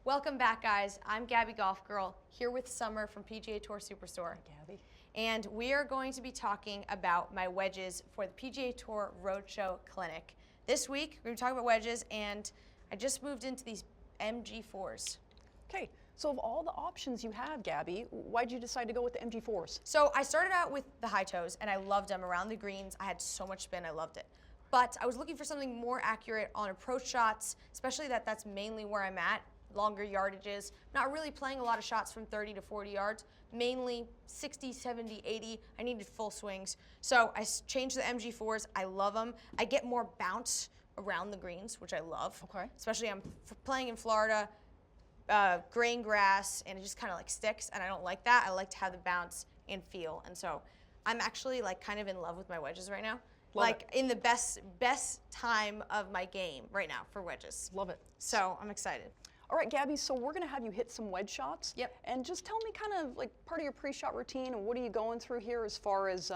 Welcome back, guys. I'm Gabby Golf Girl, here with Summer from PGA Tour Superstore. Hi, Gabby. And we are going to be talking about my wedges for the PGA Tour Roadshow Clinic. This week, we're going to talk about wedges, and I just moved into these MG4s. Okay, so of all the options you have, Gabby, why'd you decide to go with the MG4s? So I started out with the high toes, and I loved them around the greens. I had so much spin, I loved it. But I was looking for something more accurate on approach shots, especially that's mainly where I'm at. Longer yardages, not really playing a lot of shots from 30 to 40 yards, mainly 60, 70, 80. I needed full swings. So I changed the MG4s. I love them. I get more bounce around the greens, which I love. Okay. Especially I'm playing in Florida, grain grass, and it just kind of like sticks, and I don't like that. I like to have the bounce and feel. And so I'm actually like kind of in love with my wedges right now. Love like it. in the best time of my game right now for wedges. Love it. So I'm excited. All right, Gabby, so we're gonna have you hit some wedge shots. Yep. And just tell me kind of like part of your pre-shot routine and what are you going through here as far as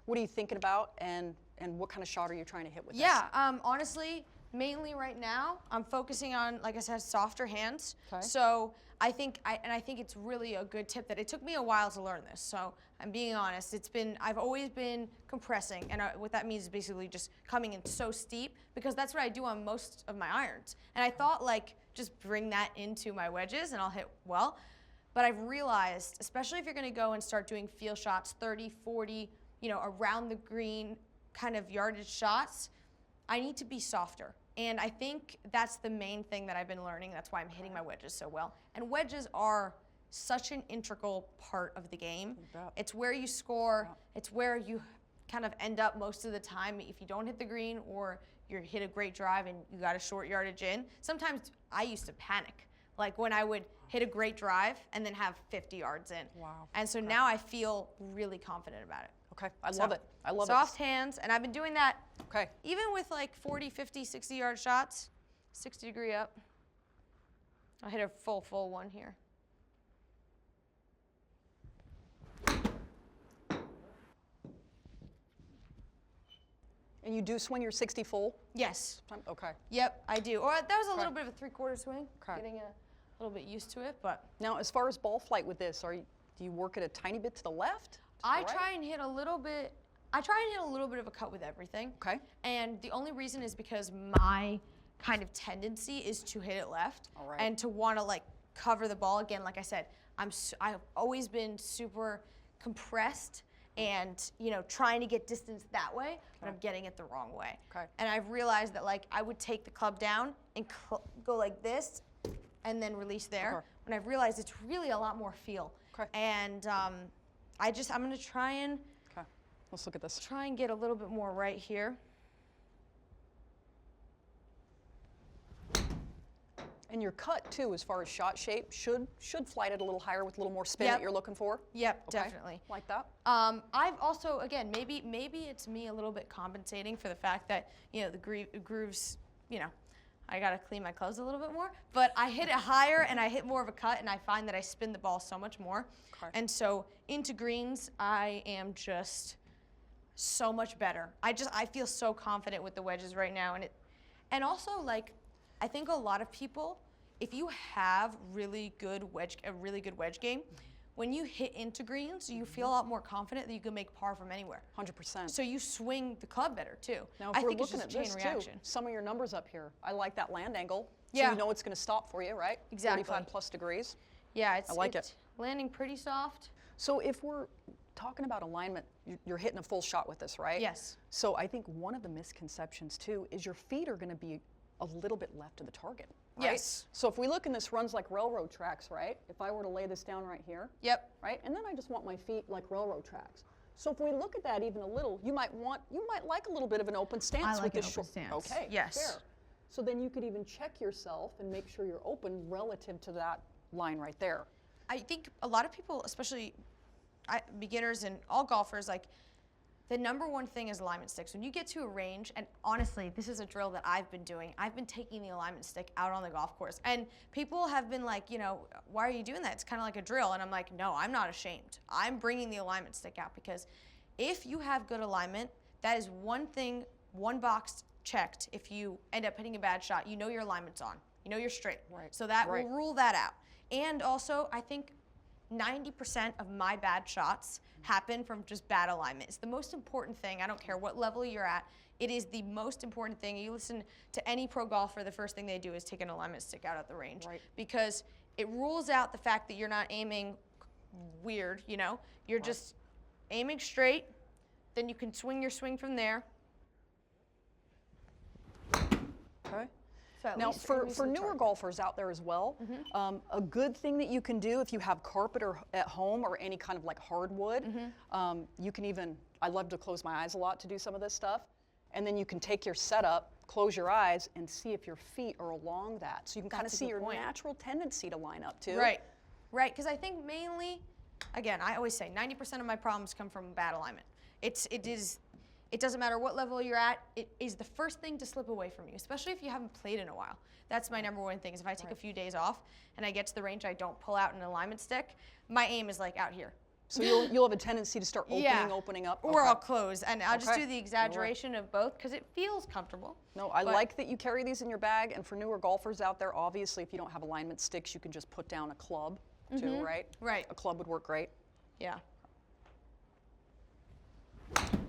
what are you thinking about and what kind of shot are you trying to hit with this? Yeah, honestly, mainly right now, I'm focusing on, like I said, softer hands. Okay. So I think it's really a good tip that it took me a while to learn this. So I'm being honest. I've always been compressing, and what that means is basically just coming in so steep because that's what I do on most of my irons. And I thought like just bring that into my wedges and I'll hit well. But I've realized, especially if you're going to go and start doing feel shots, 30, 40, around the green kind of yardage shots, I need to be softer. And I think that's the main thing that I've been learning. That's why I'm hitting my wedges so well. And wedges are such an integral part of the game. It's where you score. Yeah. It's where you kind of end up most of the time if you don't hit the green or you hit a great drive and you got a short yardage in. Sometimes I used to panic, like when I would hit a great drive and then have 50 yards in. Wow. And so now I feel really confident about it. Okay, I love it. I love it. Soft hands, and I've been doing that okay. even with like 40, 50, 60 yard shots, 60 degree up. I'll hit a full one here. And you do swing your 60 full? Yes. Okay. Yep, I do. Or that was a little bit of a 3/4 swing. Okay. Getting a little bit used to it, but. Now, as far as ball flight with this, do you work it a tiny bit to the left? I try and hit a little bit. I try and hit a little bit of a cut with everything. Okay. And the only reason is because my kind of tendency is to hit it left. All right. And to want to like cover the ball again. Like I said, I've always been super compressed and trying to get distance that way, but I'm getting it the wrong way. Okay. And I've realized that like I would take the club down and go like this, and then release there. Okay. When I've realized it's really a lot more feel. Okay. And I'm gonna try and. Okay. Let's look at this. Try and get a little bit more right here. And your cut too, as far as shot shape, should flight it a little higher with a little more spin Yep. that you're looking for. Yep, Okay. definitely. Like that. I've also, again, maybe it's me a little bit compensating for the fact that the grooves, I gotta clean my clothes a little bit more. But I hit it higher and I hit more of a cut, and I find that I spin the ball so much more. Okay. And so into greens, I am just so much better. I feel so confident with the wedges right now, and also like. I think a lot of people, if you have a really good wedge game, when you hit into greens, you feel a lot more confident that you can make par from anywhere. 100%. So you swing the club better too. Now, if I we're think it's looking just at a chain this reaction. too, some of your numbers up here. I like that land angle. Yeah. So you know it's going to stop for you, right? Exactly. 45 plus degrees. Yeah, I like it. Landing pretty soft. So if we're talking about alignment, you're hitting a full shot with this, right? Yes. So I think one of the misconceptions too is your feet are going to be a little bit left of the target, right? Yes. So if we look in this runs like railroad tracks, right? If I were to lay this down right here, Yep. right? And then I just want my feet like railroad tracks. So if we look at that even a little, you might like a little bit of an open stance I like with an this open stance. Okay, Yes. fair. So then you could even check yourself and make sure you're open relative to that line right there. I think a lot of people, especially beginners and all golfers, like the number one thing is alignment sticks. When you get to a range, and honestly, this is a drill that I've been doing. I've been taking the alignment stick out on the golf course. And people have been like, why are you doing that? It's kind of like a drill. And I'm like, no, I'm not ashamed. I'm bringing the alignment stick out because if you have good alignment, that is one thing, one box checked. If you end up hitting a bad shot, you know your alignment's on. You know you're straight. Right. So that Right. will rule that out. And also, I think 90% of my bad shots happen from just bad alignment. It's the most important thing. I don't care what level you're at. It is the most important thing. You listen to any pro golfer, the first thing they do is take an alignment stick out at the range. Right. Because it rules out the fact that you're not aiming weird, you know? You're just aiming straight, then you can swing your swing from there. Okay. So Now, for newer golfers out there as well, a good thing that you can do if you have carpet or at home or any kind of like hardwood, you can even, I love to close my eyes a lot to do some of this stuff, and then you can take your setup, close your eyes, and see if your feet are along that. So you can kind of see your natural tendency to line up too. Right, right, because I think mainly, again, I always say 90% of my problems come from bad alignment. It doesn't matter what level you're at, it is the first thing to slip away from you, especially if you haven't played in a while. That's my number one thing, is if I take a few days off and I get to the range, I don't pull out an alignment stick, my aim is like out here. So you'll have a tendency to start opening up. Or I'll close, and I'll just do the exaggeration of both because it feels comfortable. No, I like that you carry these in your bag, and for newer golfers out there, obviously if you don't have alignment sticks, you can just put down a club too, right? Right. A club would work great. Yeah.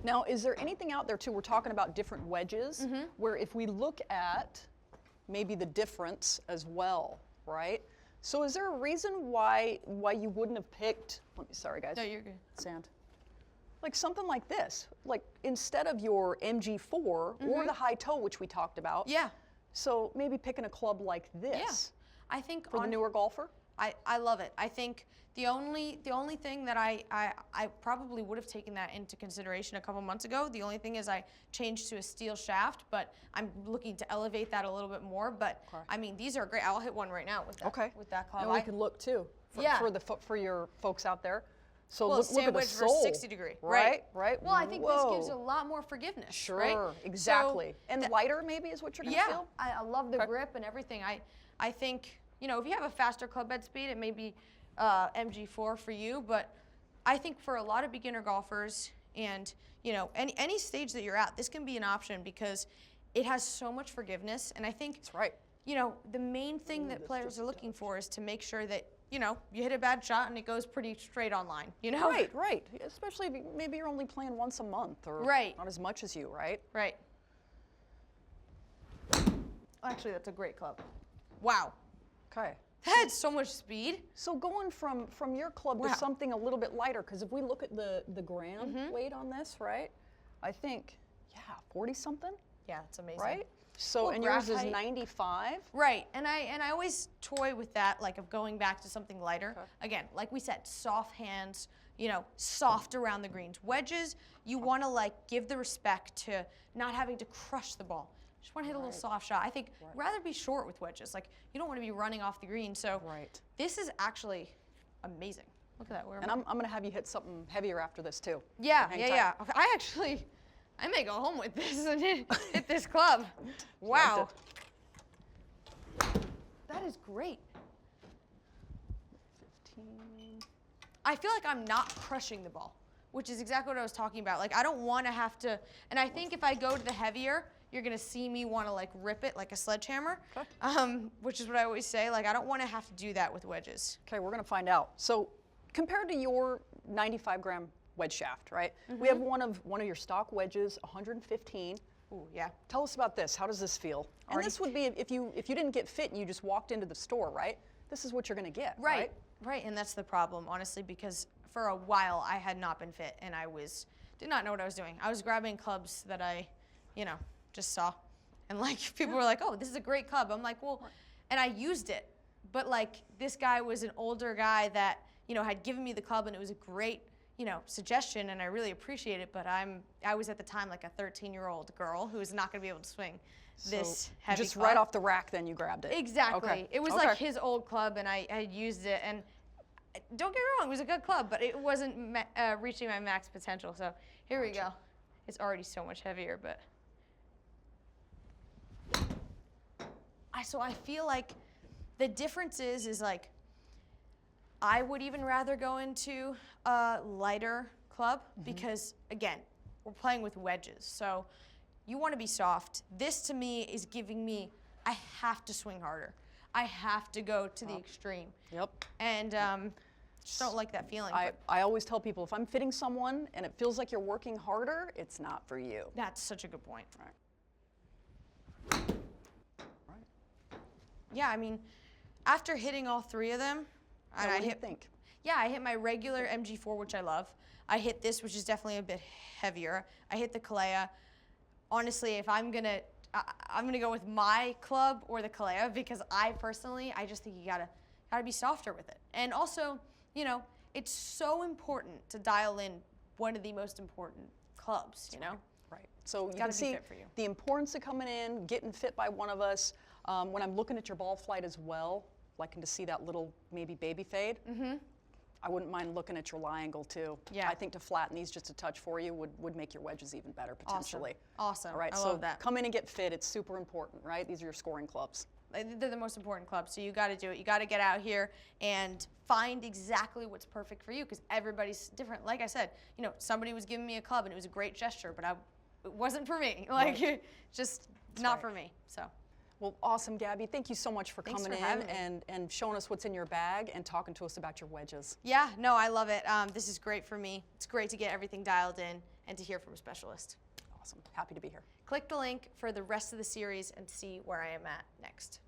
Now, is there anything out there too, we're talking about different wedges, where if we look at maybe the difference as well, right? So is there a reason why you wouldn't have picked, sorry guys. No, you're good. Sand. Like something like this, like instead of your MG4 or the high toe, which we talked about. Yeah. So maybe picking a club like this. I think for the newer golfer. I love it. I think the only thing that I probably would have taken that into consideration a couple months ago. The only thing is I changed to a steel shaft, but I'm looking to elevate that a little bit more. But I mean, these are great. I'll hit one right now with that. With that club. And we can look too. For your folks out there. So well, look at the wedge sole. versus 60 degree. Right. Well, I think this gives a lot more forgiveness. Sure. Right? Exactly. So and lighter maybe is what you're gonna feel. I love the grip and everything. I think, you know, if you have a faster club head speed, it may be MG4 for you, but I think for a lot of beginner golfers and, you know, any stage that you're at, this can be an option because it has so much forgiveness. And I think, that's right. You know, the main thing that players are looking for is to make sure that, you know, you hit a bad shot and it goes pretty straight on line, you know? Right. Especially if maybe you're only playing once a month or not as much as you, right? Right. Actually, that's a great club. Wow. Okay. That had so much speed. So going from your club to something a little bit lighter, because if we look at the gram weight on this, right? I think, 40 something. Yeah, it's amazing. Right? So and yours is 95. Right, and I always toy with that, like of going back to something lighter. Again, like we said, soft hands, you know, soft around the greens. Wedges, you want to like give the respect to not having to crush the ball. Just want to hit a little soft shot. I think rather be short with wedges. Like you don't want to be running off the green. So this is actually amazing. Look at that. And I'm going to have you hit something heavier after this too. Yeah. I may go home with this and hit this club. Wow. That is great. 15. I feel like I'm not crushing the ball, which is exactly what I was talking about. Like I don't want to have to, and I think if I go to the heavier, you're gonna see me want to like rip it like a sledgehammer, which is what I always say. Like I don't want to have to do that with wedges. Okay, we're gonna find out. So compared to your 95 gram wedge shaft, right? We have one of your stock wedges, 115. Ooh, yeah. Tell us about this. How does this feel? And this would be if you didn't get fit and you just walked into the store, right? This is what you're gonna get, right? Right, and that's the problem, honestly, because for a while I had not been fit and I did not know what I was doing. I was grabbing clubs that I, you know, just saw, and like people were like, "Oh, this is a great club." I'm like, "Well," and I used it, but like this guy was an older guy that, you know, had given me the club and it was a great, you know, suggestion and I really appreciate it, but I was at the time like a 13-year-old girl who was not going to be able to swing this heavy just club. right off the rack then you grabbed it. Exactly. Okay. It was like his old club and I had used it, and don't get me wrong, it was a good club, but it wasn't reaching my max potential. So here we go. It's already so much heavier, but so I feel like the difference is like I would even rather go into a lighter club because, again, we're playing with wedges. So you want to be soft. This, to me, is giving me, I have to swing harder. I have to go to the extreme. Yep. And just don't like that feeling. I always tell people, if I'm fitting someone and it feels like you're working harder, it's not for you. That's such a good point. Right. Yeah, I mean, after hitting all 3 of them, Now, what do you think? Yeah, I hit my regular MG4, which I love. I hit this, which is definitely a bit heavier. I hit the Kalea. Honestly, if I'm gonna go with my club or the Kalea, because I just think you gotta be softer with it. And also, you know, it's so important to dial in one of the most important clubs, you know? Right. So you Gotta can be see fit for you. the importance of coming in, getting fit by one of us. When I'm looking at your ball flight as well, liking to see that little maybe baby fade. I wouldn't mind looking at your lie angle too. Yeah. I think to flatten these just a touch for you would make your wedges even better potentially. Awesome. All right, I so love that. come in and get fit. It's super important, right? These are your scoring clubs. They're the most important clubs, so you got to do it. You got to get out here and find exactly what's perfect for you, because everybody's different. Like I said, you know, somebody was giving me a club and it was a great gesture, but it wasn't for me. Like, just not for me. So. Well, awesome, Gabby. Thank you so much for Thanks coming for having me. and showing us what's in your bag and talking to us about your wedges. Yeah, no, I love it. This is great for me. It's great to get everything dialed in and to hear from a specialist. Awesome. Happy to be here. Click the link for the rest of the series and see where I am at next.